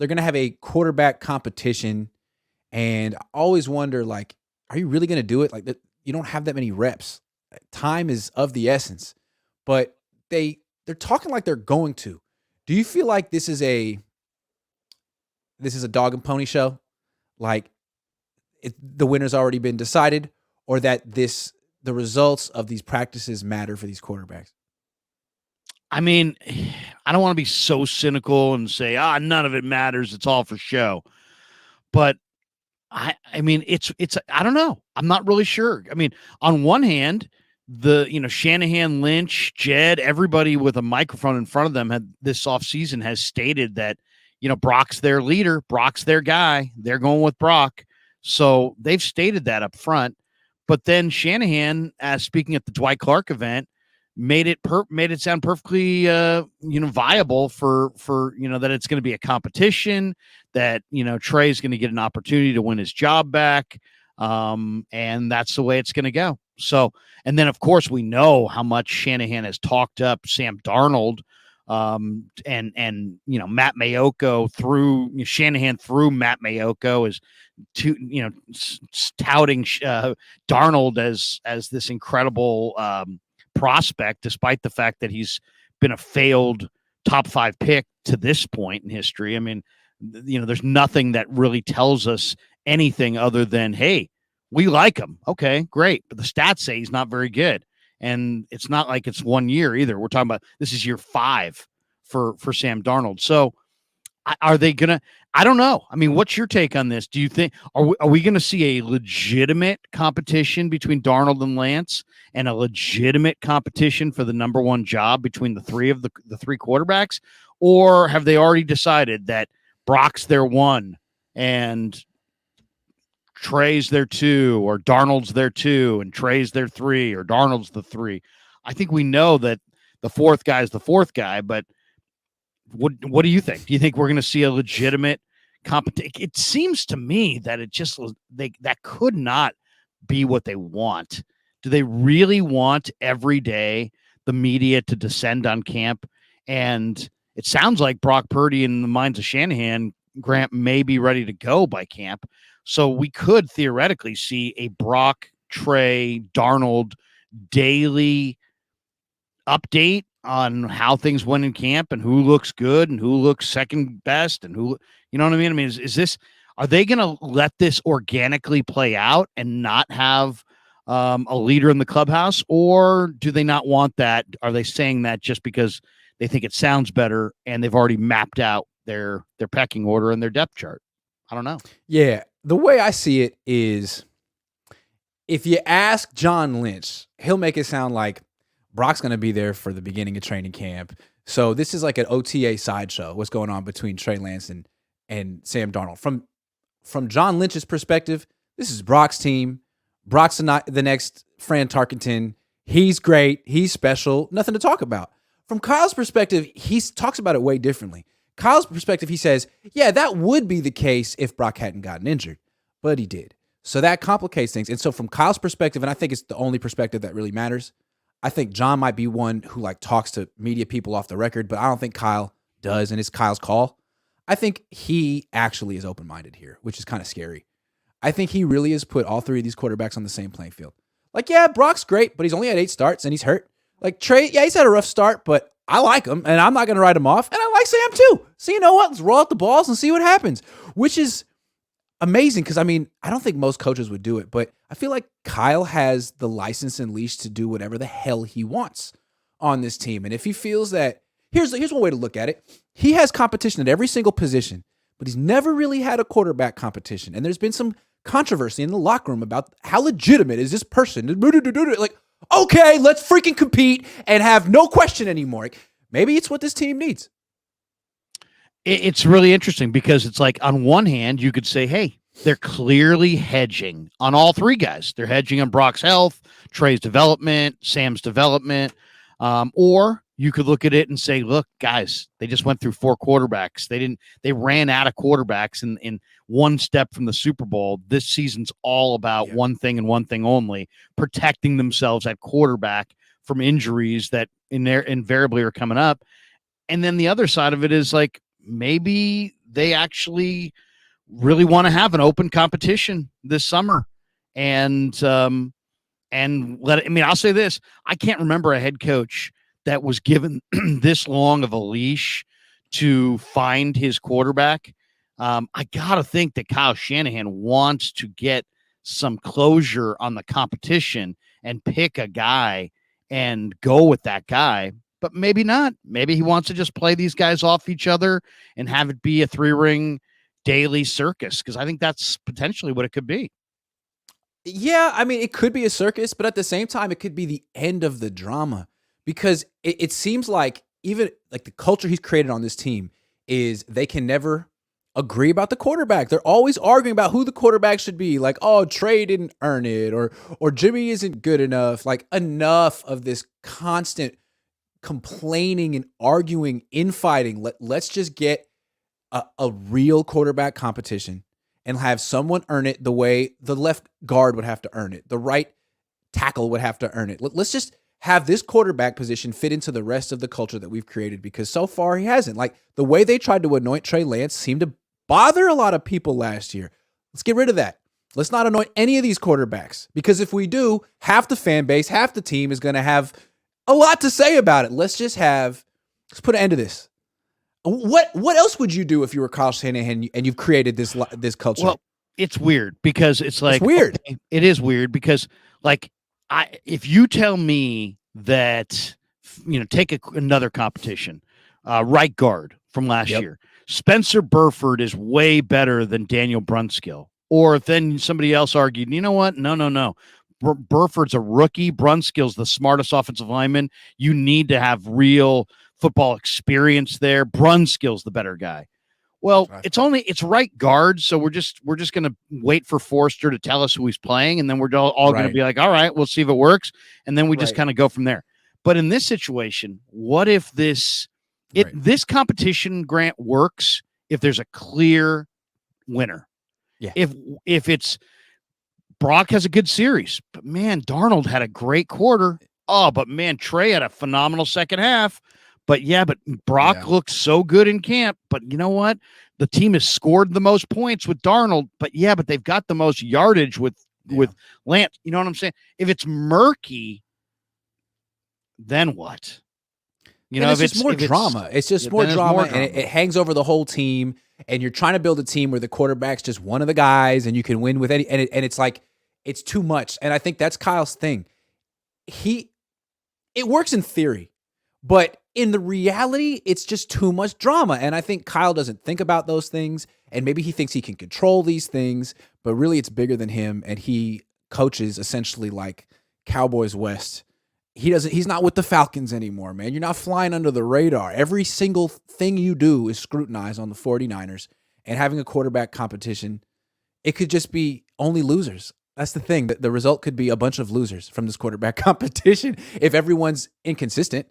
they're going to have a quarterback competition. And I always wonder, like, are you really going to do it? Like, you don't have that many reps. Time is of the essence. But they're talking like they're going to. Do you feel like this is a dog and pony show? Like the winner's already been decided, or that the results of these practices matter for these quarterbacks? I mean, I don't want to be so cynical and say, none of it matters. It's all for show. But I mean, it's I don't know. I'm not really sure. I mean, on one hand, Shanahan, Lynch, Jed, everybody with a microphone in front of them had this offseason has stated that, Brock's their leader, Brock's their guy. They're going with Brock. So they've stated that up front. But then Shanahan, as speaking at the Dwight Clark event, made it sound perfectly viable for that it's going to be a competition, that Trey's going to get an opportunity to win his job back, and that's the way it's going to go. So, and then of course we know how much Shanahan has talked up Sam Darnold, and Matt Mayoko through Shanahan through Matt Mayoko is touting Darnold as this incredible prospect, despite the fact that he's been a failed top 5 pick to this point in history. I mean, there's nothing that really tells us anything other than, hey, we like him. Okay, great. But the stats say he's not very good. And it's not like it's 1 year either. We're talking about this is year 5 for Sam Darnold. So are they going to, I don't know. I mean, what's your take on this? Do you think, are we going to see a legitimate competition between Darnold and Lance, and a legitimate competition for the number 1 job between the three quarterbacks? Or have they already decided that Brock's their 1 and Trey's their 2, or Darnold's their 2 and Trey's their 3, or Darnold's the 3? I think we know that the 4th guy is the 4th guy, but what do you think? Do you think we're going to see a legitimate competition? It seems to me that that could not be what they want. Do they really want every day the media to descend on camp? And it sounds like Brock Purdy, in the minds of Shanahan, Grant, may be ready to go by camp. So we could theoretically see a Brock, Trey, Darnold daily update on how things went in camp and who looks good and who looks second best and who, you know what I mean? I mean, is this, are they going to let this organically play out and not have a leader in the clubhouse, or do they not want that? Are they saying that just because they think it sounds better and they've already mapped out their pecking order and their depth chart? I don't know. Yeah. The way I see it is, if you ask John Lynch, he'll make it sound like Brock's going to be there for the beginning of training camp. So this is like an OTA sideshow, what's going on between Trey Lance and Sam Darnold. From John Lynch's perspective, this is Brock's team. Brock's the next Fran Tarkenton. He's great. He's special. Nothing to talk about. From Kyle's perspective, he talks about it way differently. Kyle's perspective, he says, yeah, that would be the case if Brock hadn't gotten injured, but he did. So that complicates things. And so from Kyle's perspective, and I think it's the only perspective that really matters, I think John might be one who talks to media people off the record, but I don't think Kyle does, and it's Kyle's call. I think he actually is open-minded here, which is kind of scary. I think he really has put all 3 of these quarterbacks on the same playing field. Yeah, Brock's great, but he's only had 8 starts and he's hurt. Trey, yeah, he's had a rough start, but I like him, and I'm not going to write him off, and I like Sam too. So you know what? Let's roll out the balls and see what happens, which is amazing because, I mean, I don't think most coaches would do it, but I feel like Kyle has the license and leash to do whatever the hell he wants on this team. And if he feels that, here's one way to look at it. He has competition at every single position, but he's never really had a quarterback competition. And there's been some controversy in the locker room about how legitimate is this person. Okay, let's freaking compete and have no question anymore. Maybe it's what this team needs. It's really interesting because it's like, on one hand, you could say, hey, they're clearly hedging on all 3 guys. They're hedging on Brock's health, Trey's development, Sam's development. Or you could look at it and say, look, guys, they just went through 4 quarterbacks. They ran out of quarterbacks in one step from the Super Bowl. This season's all about one thing and one thing only, protecting themselves at quarterback from injuries that invariably are coming up. And then the other side of it is maybe they actually really want to have an open competition this summer. I'll say this. I can't remember a head coach that was given this long of a leash to find his quarterback. I got to think that Kyle Shanahan wants to get some closure on the competition and pick a guy and go with that guy, but maybe not. Maybe he wants to just play these guys off each other and have it be a 3-ring daily circus, because I think that's potentially what it could be. Yeah, I mean, it could be a circus, but at the same time, it could be the end of the drama, because it seems like even like the culture he's created on this team is they can never agree about the quarterback. They're always arguing about who the quarterback should be. Like, oh, Trey didn't earn it, or Jimmy isn't good enough. Like, enough of this constant complaining and arguing, infighting. Let's just get a real quarterback competition and have someone earn it the way the left guard would have to earn it. The right tackle would have to earn it. Let's just have this quarterback position fit into the rest of the culture that we've created, because so far he hasn't. Like, the way they tried to anoint Trey Lance seemed to bother a lot of people last year. Let's get rid of that. Let's not anoint any of these quarterbacks, because if we do, half the fan base, half the team is going to have a lot to say about it. Let's put an end to this. What else would you do if you were Kyle Shanahan and you've created this culture? Well, it's weird because it's like, it's weird. Okay, it is weird because, like, if you tell me that, take another competition, right guard from last year, Spencer Burford is way better than Daniel Brunskill. Or then somebody else argued, you know what? No. Burford's a rookie. Brunskill's the smartest offensive lineman. You need to have real football experience there. Brunskill's the better guy. Well, right. It's right guard, so we're just going to wait for Forster to tell us who he's playing, and then we're all going to be like, all right, we'll see if it works, and then we just kind of go from there. But in this situation, what if this competition, Grant, works if there's a clear winner? Yeah. If it's Brock has a good series, but man, Darnold had a great quarter. Oh, but man, Trey had a phenomenal second half. But Brock looked so good in camp. But you know what? The team has scored the most points with Darnold. But they've got the most yardage with Lance. You know what I'm saying? If it's murky, then what? If it's more drama. It's just more drama, and it hangs over the whole team. And you're trying to build a team where the quarterback's just one of the guys, and you can win with any. And it's like, it's too much. And I think that's Kyle's thing. It works in theory, but in the reality, it's just too much drama. And I think Kyle doesn't think about those things, and maybe he thinks he can control these things, but really it's bigger than him. And he coaches essentially like Cowboys West. He's not with the Falcons anymore, man. You're not flying under the radar. Every single thing you do is scrutinized on the 49ers, and having a quarterback competition, it could just be only losers. That's the thing. The result could be a bunch of losers from this quarterback competition if everyone's inconsistent.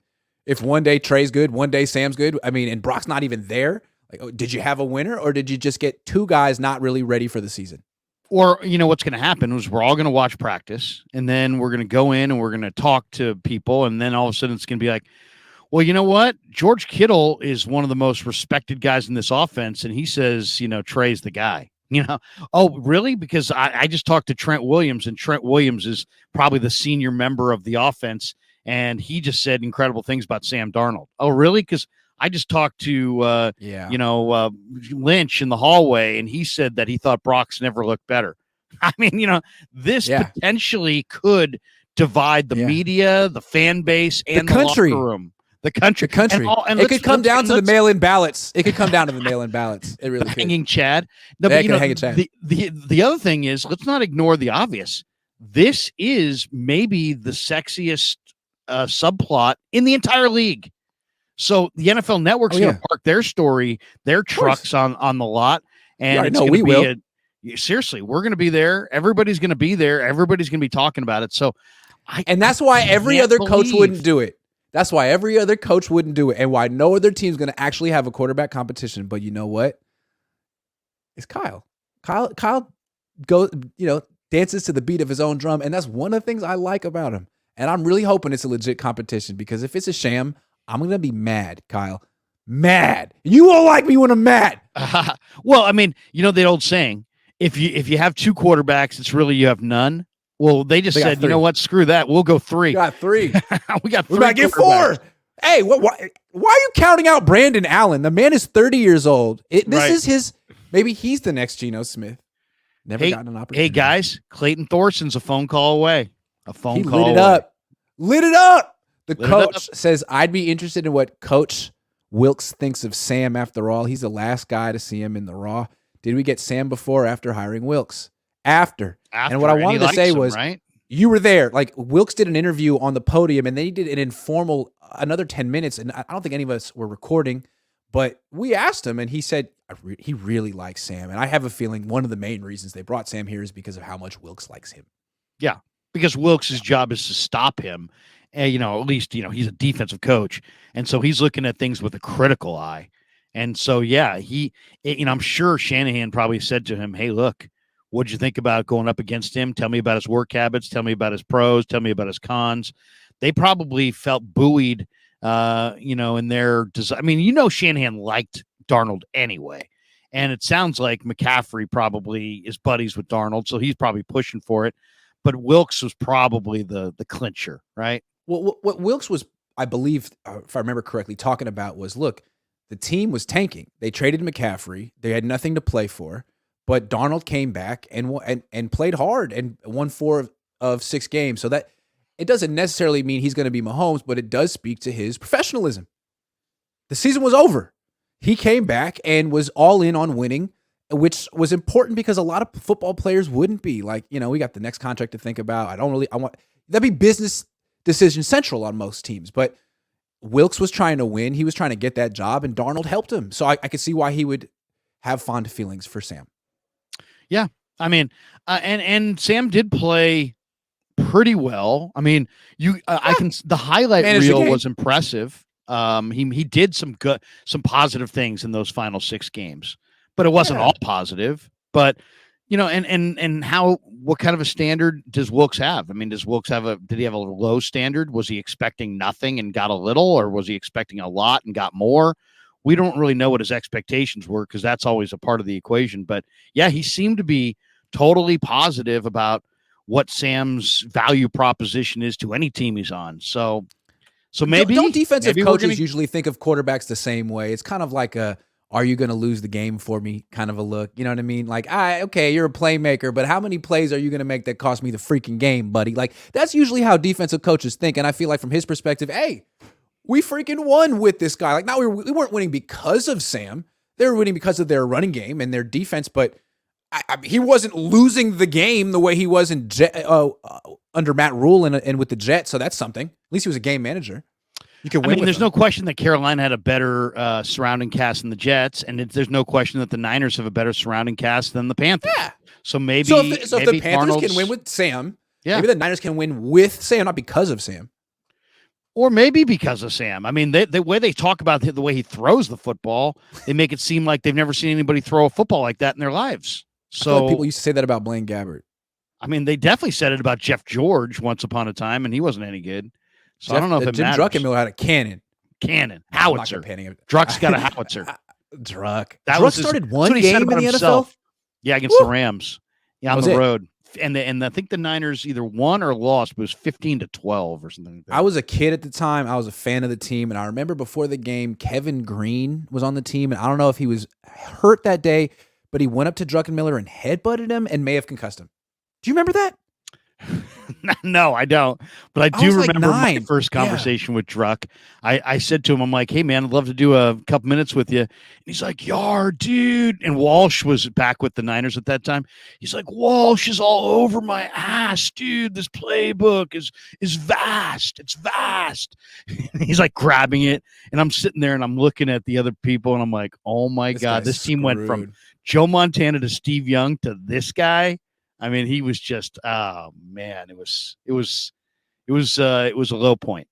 If one day Trey's good, one day Sam's good, and Brock's not even there. Like, did you have a winner, or did you just get two guys not really ready for the season? Or, what's going to happen is we're all going to watch practice, and then we're going to go in and we're going to talk to people, and then all of a sudden it's going to be like, well, you know what? George Kittle is one of the most respected guys in this offense, and he says, Trey's the guy. Oh, really? Because I just talked to Trent Williams, and Trent Williams is probably the senior member of the offense, and he just said incredible things about Sam Darnold. Oh, really? Because I just talked to, Lynch in the hallway, and he said that he thought Brock's never looked better. This potentially could divide the media, the fan base, and the country. Locker room. The country. And it could come down to the mail-in ballots. It could come down to the mail-in ballots. It really could. Hanging Chad. No, but, hanging Chad. The other thing is, let's not ignore the obvious. This is maybe the sexiest subplot in the entire league. So the NFL Network's going to park their trucks on the lot, and it's going to be seriously, we're going to be there. Everybody's going to be there. Everybody's going to be talking about it. So, that's why every other coach wouldn't do it. That's why every other coach wouldn't do it, and why no other team's going to actually have a quarterback competition. But you know what? It's Kyle. Kyle goes, dances to the beat of his own drum, and that's one of the things I like about him. And I'm really hoping it's a legit competition, because if it's a sham, I'm going to be mad, Kyle. mad. You won't like me when I'm mad. Well, I mean, you know the old saying: if you have two quarterbacks, it's really you have none. Well, they just said, you know what? Screw that. We'll go three. We got three. We got We three. might get four. Hey, why are you counting out Brandon Allen? The man is 30 years old. This is his. Maybe he's the next Geno Smith. Never gotten an opportunity. Hey guys, Clayton Thorson's a phone call away. He lit it up. Lit it up. The coach says, I'd be interested in what Coach Wilks thinks of Sam after all. He's the last guy to see him in the raw. Did we get Sam before or after hiring Wilks? After. And what I wanted to say was, right? You were there. Like, Wilks did an interview on the podium, and then he did an informal, another 10 minutes, and I don't think any of us were recording, but we asked him, and he said he really likes Sam. And I have a feeling one of the main reasons they brought Sam here is because of how much Wilks likes him. Yeah, because Wilks' job is to stop him. And, at least, he's a defensive coach. And so he's looking at things with a critical eye. And so, yeah, I'm sure Shanahan probably said to him, hey, look, what'd you think about going up against him? Tell me about his work habits. Tell me about his pros. Tell me about his cons. They probably felt buoyed, in their design. I mean, Shanahan liked Darnold anyway. And it sounds like McCaffrey probably is buddies with Darnold, so he's probably pushing for it. But Wilks was probably the clincher, right? Well, what Wilks was, I believe, if I remember correctly, talking about was, look, the team was tanking. They traded McCaffrey. They had nothing to play for. But Darnold came back and played hard and won 4 of 6 games. So that it doesn't necessarily mean he's going to be Mahomes, but it does speak to his professionalism. The season was over. He came back and was all in on winning, which was important because a lot of football players wouldn't be. Like, we got the next contract to think about. That'd be business decision central on most teams. But Wilks was trying to win. He was trying to get that job, and Darnold helped him. So I could see why he would have fond feelings for Sam. Yeah, I mean, and Sam did play pretty well. I mean, the highlight reel was impressive. He did some positive things in those final 6 games, but it wasn't all positive. But and what kind of a standard does Wilks have? I mean, did he have a low standard? Was he expecting nothing and got a little, or was he expecting a lot and got more? We don't really know what his expectations were because that's always a part of the equation. But yeah, he seemed to be totally positive about what Sam's value proposition is to any team he's on. So maybe don't defensive coaches usually think of quarterbacks the same way? It's kind of like are you going to lose the game for me kind of a look. You know what I mean? Like, okay, you're a playmaker, but how many plays are you going to make that cost me the freaking game, buddy? Like, that's usually how defensive coaches think. And I feel like from his perspective, hey, we freaking won with this guy. Like, now we weren't winning because of Sam. They were winning because of their running game and their defense, but he wasn't losing the game the way he was in under Matt Rule and with the Jets. So that's something. At least he was a game manager. You can win. I mean, there's no question that Carolina had a better surrounding cast than the Jets, and there's no question that the Niners have a better surrounding cast than the Panthers. Yeah. So maybe if the Panthers can win with Sam, maybe the Niners can win with Sam, not because of Sam. Or maybe because of Sam. I mean, the way they talk about the way he throws the football, they make it seem like they've never seen anybody throw a football like that in their lives. So people used to say that about Blaine Gabbert. I mean, they definitely said it about Jeff George once upon a time, and he wasn't any good. So I don't know if it Jim matters. Druckenmiller had a cannon, howitzer. Druck's got a howitzer. Druck started one game in the NFL. Yeah, against the Rams. Yeah, on the road. And I think the Niners either won or lost, but it was 15-12 or something like that. I was a kid at the time. I was a fan of the team, and I remember before the game, Kevin Green was on the team, and I don't know if he was hurt that day, but he went up to Druckenmiller and headbutted him and may have concussed him. Do you remember that? No, I don't. But I do remember my first conversation with Druck. I said to him, I'm like, hey, man, I'd love to do a couple minutes with you. And he's like, yar, dude. And Walsh was back with the Niners at that time. He's like, Walsh is all over my ass, dude. This playbook is vast. It's vast. He's like grabbing it. And I'm sitting there and I'm looking at the other people and I'm like, oh, my God, this team went from Joe Montana to Steve Young to this guy. I mean, he was just, oh man, it was a low point.